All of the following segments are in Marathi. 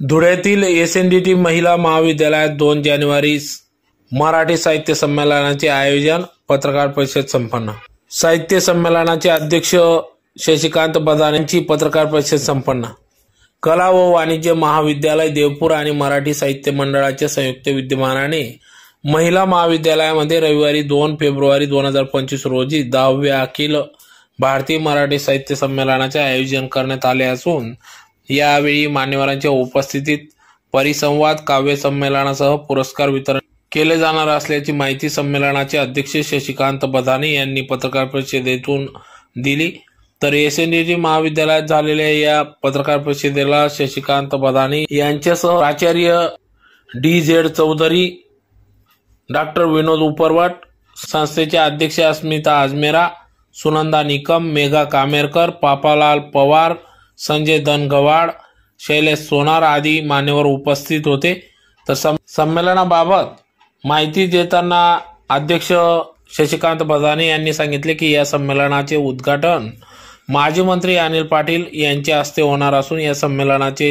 धुळ्यातील एसएनडीटी महिला महाविद्यालयात 2 जानेवारी मराठी साहित्य संमेलनाचे आयोजन, पत्रकार परिषद संपन्न। साहित्य संमेलनाचे अध्यक्ष शशिकांत बदाने यांची पत्रकार परिषद संपन्न। कला व वाणिज्य महाविद्यालय देवपूर आणि मराठी साहित्य मंडळाच्या संयुक्त विद्यमानाने महिला महाविद्यालयामध्ये रविवारी 2 फेब्रुवारी 2025 रोजी 10व्या अखिल भारतीय मराठी साहित्य संमेलनाचे आयोजन करण्यात आले असून यावेळी मान्यवरांच्या उपस्थितीत परिसंवाद, काव्य संमेलनासह पुरस्कार वितरण केले जाणार असल्याची माहिती संमेलनाचे अध्यक्ष शशिकांत बदाने यांनी पत्रकार परिषदेतून दिली। तर एसएनडीटी महाविद्यालयात झालेल्या या पत्रकार परिषदेला शशिकांत बदाने यांच्यासह प्राचार्य DZ चौधरी, डॉक्टर विनोद उपरवट, संस्थेचे अध्यक्ष अस्मिता अजमेरा, सुनंदा निकम, मेघा कामेरकर, पापालाल पवार, संजय धनगवाड, शैलेश सोनार आदी मान्यवर उपस्थित होते। तर संमेलनाबाबत माहिती देताना अध्यक्ष शशिकांत बदाने यांनी सांगितले की या संमेलनाचे उद्घाटन माजी मंत्री अनिल पाटील यांच्या हस्ते होणार असून या संमेलनाचे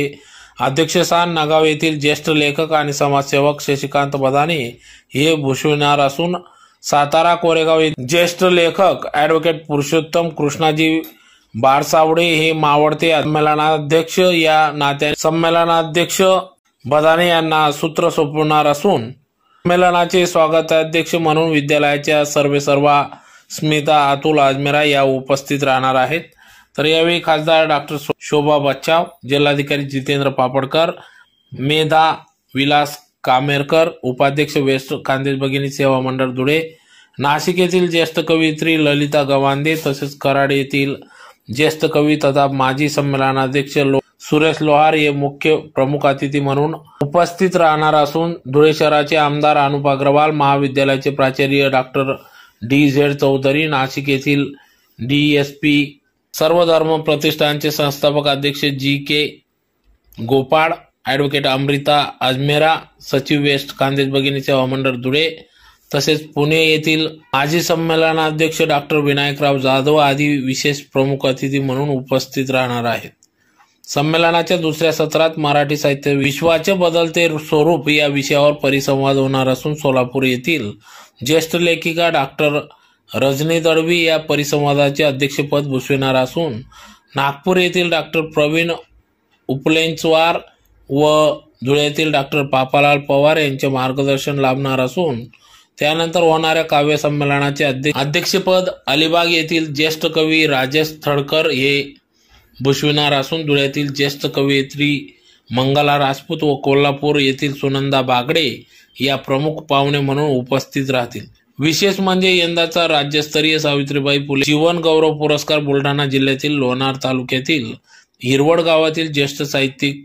अध्यक्षस्थान नागाव येथील ज्येष्ठ लेखक आणि समाजसेवक शशिकांत बदाने हे भूषविणार असून सातारा कोरेगाव येथील ज्येष्ठ लेखक ॲडव्होकेट पुरुषोत्तम कृष्णाजी बारसावडे हे मावळते संमेलनाध्यक्ष या नात्याने संमेलनाध्यक्ष बदाने यांना सूत्र सोपवणार असून संमेलनाचे स्वागताध्यक्ष म्हणून विद्यालयाच्या सर्वेसर्वा स्मिता अतुल अजमेरा या उपस्थित राहणार आहेत। तर यावेळी खासदार डॉक्टर शोभा बच्चाव, जिल्हाधिकारी जितेंद्र पापडकर, मेधा विलास कामेरकर, उपाध्यक्ष वेस्ट खानदेश भगिनी सेवा मंडळ धुळे, नाशिक येथील ज्येष्ठ कवयित्री ललिता गवांदे तसेच कराड येथील ज्येष्ठ कवी तथा माजी संमेलनाध्यक्ष सुरेश लोहार हे मुख्य प्रमुख अतिथी म्हणून उपस्थित राहणार असून धुळे शहराचे आमदार अनुप अग्रवाल, महाविद्यालयाचे प्राचार्य डॉक्टर DZ चौधरी, नाशिक येथील DSP सर्वधर्म प्रतिष्ठानचे संस्थापक अध्यक्ष GK गोपाळ, ॲडव्होकेट अमृता अजमेरा, सचिव वेस्ट खानदेश भगिनी सेवा मंडळ धुळे तसेच पुणे येथील माजी संमेलनाध्यक्ष डॉक्टर विनायकराव जाधव आदी विशेष प्रमुख अतिथी म्हणून उपस्थित राहणार आहेत। संमेलनाच्या दुसऱ्या सत्रात मराठी साहित्य विश्वाचे बदलते स्वरूप या विषयावर परिसंवाद होणार असून सोलापूर येथील ज्येष्ठ लेखिका डॉक्टर रजनी दळवी या परिसंवादाचे अध्यक्षपद भूषविणार असून नागपूर येथील डॉक्टर प्रवीण उपलेंचवार व धुळ्यातील डॉक्टर पापालाल पवार यांचे मार्गदर्शन लाभणार असून त्यानंतर होणाऱ्या काव्य संमेलनाचे अध्यक्षपद अलिबाग येथील ज्येष्ठ कवी राजेश थडकर हे भूषविणार असून धुळ्यातील ज्येष्ठ कवयित्री मंगला राजपूत व कोल्हापूर येथील सुनंदा बागडे या प्रमुख पाहुणे म्हणून उपस्थित राहतील। विशेष म्हणजे यंदाचा राज्यस्तरीय सावित्रीबाई फुले जीवन गौरव पुरस्कार बुलढाणा जिल्ह्यातील लोणार तालुक्यातील हिरवड गावातील ज्येष्ठ साहित्यिक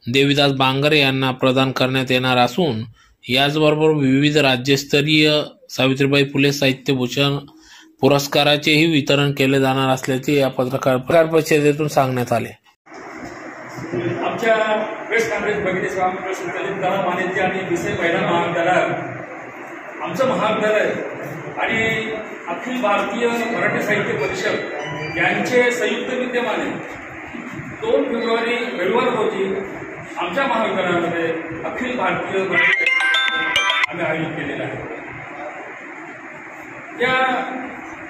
देविदास बांगर यांना प्रदान करण्यात येणार असून याचबरोबर विविध राज्यस्तरीय सावित्रीबाई फुले साहित्य भूषण पुरस्काराचेही वितरण केले जाणार असल्याचे या पत्रकार परिषदेतून सांगण्यात आले। आमच्या वेस्ट काँग्रेस भगिनी सेवा मंडळ संचालित कला वाणिज्य आणि विषय महिला महाविद्यालयात आमचं महाविद्यालय आणि अखिल भारतीय मराठी साहित्य परिषद यांचे संयुक्त विद्यमाने 2 फेब्रुवारी रविवार रोजी आमच्या महाविद्यालयामध्ये अखिल भारतीय मराठी आम्ही आयोजित केलेला आहे। या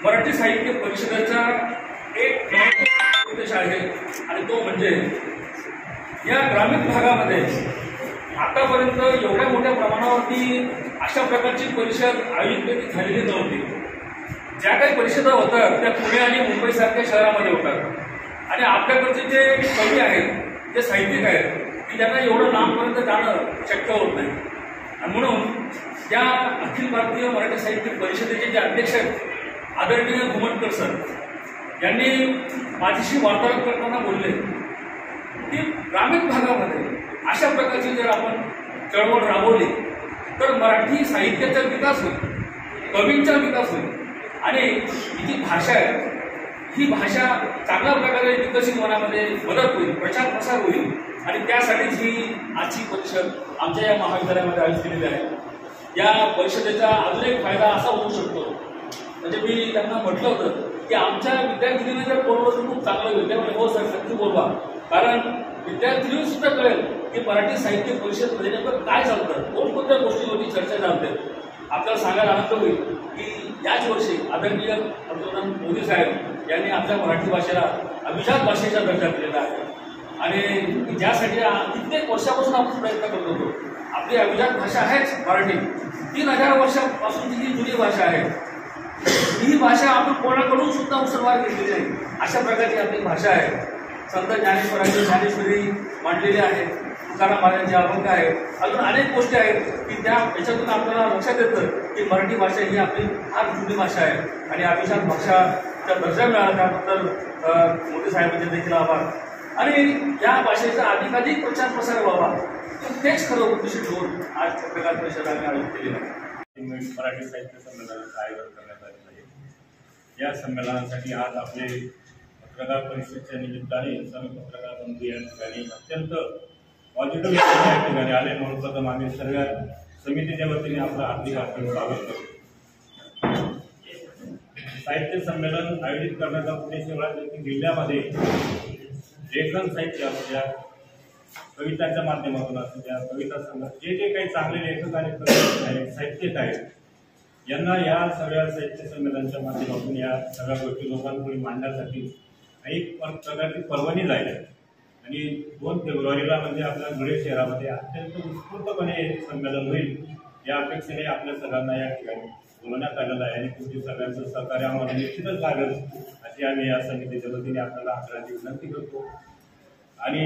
मराठी साहित्य परिषदेचा एक उद्देश आहे आणि तो म्हणजे या ग्रामीण भागामध्ये आतापर्यंत एवढ्या मोठ्या प्रमाणावरती अशा प्रकारची परिषद आयोजित झालेली नव्हती। ज्या काही परिषदा होतात त्या पुणे आणि मुंबईसारख्या शहरामध्ये होतात आणि आपल्याकडचे जे कवी आहेत, जे साहित्यिक आहेत की त्यांना एवढं लांबपर्यंत जाणं शक्य होत नाही आणि म्हणून या अखिल भारतीय मराठी साहित्य परिषदेचे जे अध्यक्ष आहेत आदरणीय घुमटकर सर यांनी माझ्याशी वार्तालाप करताना बोलले की ग्रामीण भागामध्ये अशा प्रकारची जर आपण चळवळ राबवली तर मराठी साहित्याचा विकास होईल, कवींचा विकास होईल आणि ही जी भाषा आहे ही भाषा चांगल्या प्रकारे विकसित होण्यामध्ये मदत होईल, प्रचार प्रसार होईल आणि त्यासाठीच ही आजची परिषद आमच्या या महाविद्यालयामध्ये आयोजित केलेली आहे। या परिषदेचा अजून एक फायदा असा होऊ शकतो, म्हणजे मी त्यांना म्हटलं होतं की आमच्या विद्यार्थिनीने जर बोलवलं तर खूप चांगलं होईल. त्यामुळे हो सर नक्की बोलवा, कारण विद्यार्थिनी सुद्धा कळेल की मराठी साहित्य परिषदमध्ये नेमकं काय चालतं, कोणकोणत्या गोष्टीवरती चर्चा चालते. आपल्याला सांगायला आनंद होईल की याच वर्षी आदरणीय पंतप्रधान मोदी साहेब यांनी आपल्या मराठी भाषेला अभिजात भाषेचा दर्जा दिलेला आहे आणि ज्यासाठी कित्येक वर्षापासून आपण प्रयत्न करत होतो. आपली अभिजात भाषा आहेच मराठी, 3000 वर्षापासूनची जी जुनी भाषा आहे, ही भाषा आपण कोणाकडून सुद्धा मुसलमान घेतलेली आहे. अशा प्रकारची आपली भाषा आहे. संत ज्ञानेश्वरांची ज्ञानेश्वरी मांडलेली आहे, तुकाराम महाराजांचे अभंग आहे, अजून अनेक गोष्टी आहेत की त्या याच्यातून आपल्याला लक्षात येतं की मराठी भाषा ही आपली फार जुनी भाषा आहे आणि अभिजात भाषाचा दर्जा मिळाला त्याबद्दल मोदी साहेबांचे देखील आभार. आणि या भाषेचा अधिकाधिक प्रचार प्रसार व्हावा तेच खरं उद्देश ठेवून आज पत्रकार परिषद आम्ही आयोजित केलेलं आहे. मराठी साहित्य संमेलनाचं आयोजन करण्यात आलेलं आहे. या संमेलनासाठी आज आपले पत्रकार परिषदेच्या निमित्ताने सर्व पत्रकार बंधू या ठिकाणी अत्यंत पॉझिटिव्ह या ठिकाणी आले म्हणून प्रथम आम्ही सर्व समितीच्या वतीने आपलं हार्दिक स्वागत करतो. साहित्य संमेलन आयोजित करण्याचा उद्देश एवढा की जिल्ह्यामध्ये लेखन साहित्य असू द्या, कविताच्या माध्यमातून असू द्या, कविता संग्रह, जे काही चांगले लेखक आणि कवी आहेत, साहित्यिक आहेत, यांना या सगळ्या साहित्य संमेलनाच्या माध्यमातून या सगळ्या गोष्टी लोकांपुढे मांडण्यासाठी एक प्रकारची पर्वणी जाईल. आणि 2 फेब्रुवारीला म्हणजे आपल्या धुळे शहरामध्ये अत्यंत उत्स्फूर्तपणे संमेलन होईल या अपेक्षेने आपल्या सगळ्यांना या ठिकाणी बोलवण्यात आलेलं आहे. आणि तुमच्या सगळ्यांचं सहकार्य आम्हाला निश्चितच लागेल अशी आम्ही या समितीच्या वतीने आपल्याला आग्रहाची विनंती करतो. आणि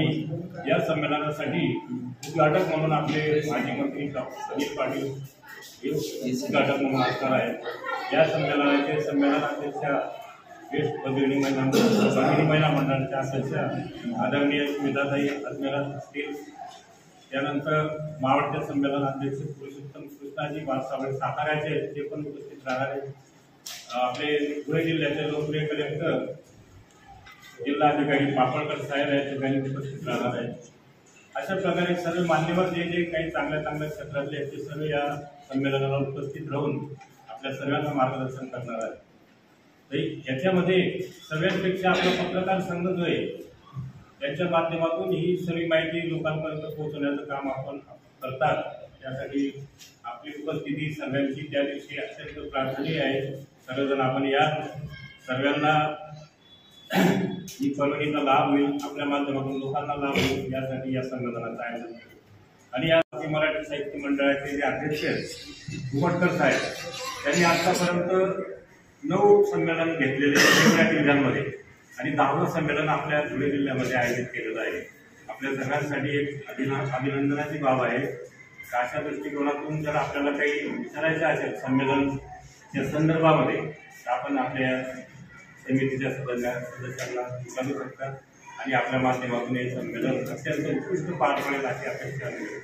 या संमेलनासाठी उद्घाटक म्हणून आपले माजी मंत्री डॉक्टर अनिल पाटील हे उद्घाटक म्हणून असणार आहेत. या संमेलनाचे संमेलनाध्यक्ष ज्येष्ठ भगिनी महिला मंडळाच्या अध्यक्ष आदरणीय स्मिताताई अजमेर असतील. त्यानंतर मावळते संमेलन अध्यक्ष पुरुषोत्तम कृष्णाजी वारसावळे साताऱ्याचे ते पण उपस्थित राहणार आहेत. आपले धुळे जिल्ह्याचे लोकप्रिय कलेक्टर जिल्हाधिकारी पापळकर साहेब या ठिकाणी उपस्थित राहणार आहेत. अशा प्रकारे सर्व मान्यवर जे काही चांगल्या क्षेत्रातले आहेत ते सर्व या संमेलनाला उपस्थित राहून आपल्या सर्वांना मार्गदर्शन करणार आहेत. याच्यामध्ये सगळ्यांपेक्षा आपला पत्रकार संघ जो आहे त्याच्या माध्यमातून ही सर्व माहिती लोकांपर्यंत पोहोचवण्याचं काम आपण करतात. त्यासाठी आपली उपस्थिती सर्वांची त्या दिवशी अत्यंत प्रार्थनीय आहे. सर्वजण आपण या सर्वांना ही पर्वणीचा लाभ होईल, आपल्या माध्यमातून लोकांना लाभ होईल यासाठी या संमेलनाचं आयोजन केलं. आणि या मराठी साहित्य मंडळाचे जे अध्यक्ष घुमटकर साहेब त्यांनी आतापर्यंत 9 संमेलन घेतलेले वेगवेगळ्या जिल्ह्यांमध्ये आणि 10वं संमेलन आपल्या धुळे जिल्ह्यामध्ये आयोजित केलेलं आहे. आपल्या सगळ्यांसाठी एक अभिनंदनाची बाब आहे. अशा दृष्टिकोनातून जर आपल्याला काही विचारायचं असेल संमेलनच्या संदर्भामध्ये तर आपण आपल्या समितीच्या सदस्यांना विचारू शकता आणि आपल्या माध्यमातून हे संमेलन अत्यंत उत्कृष्ट पार पडेल अशी अपेक्षा आहे.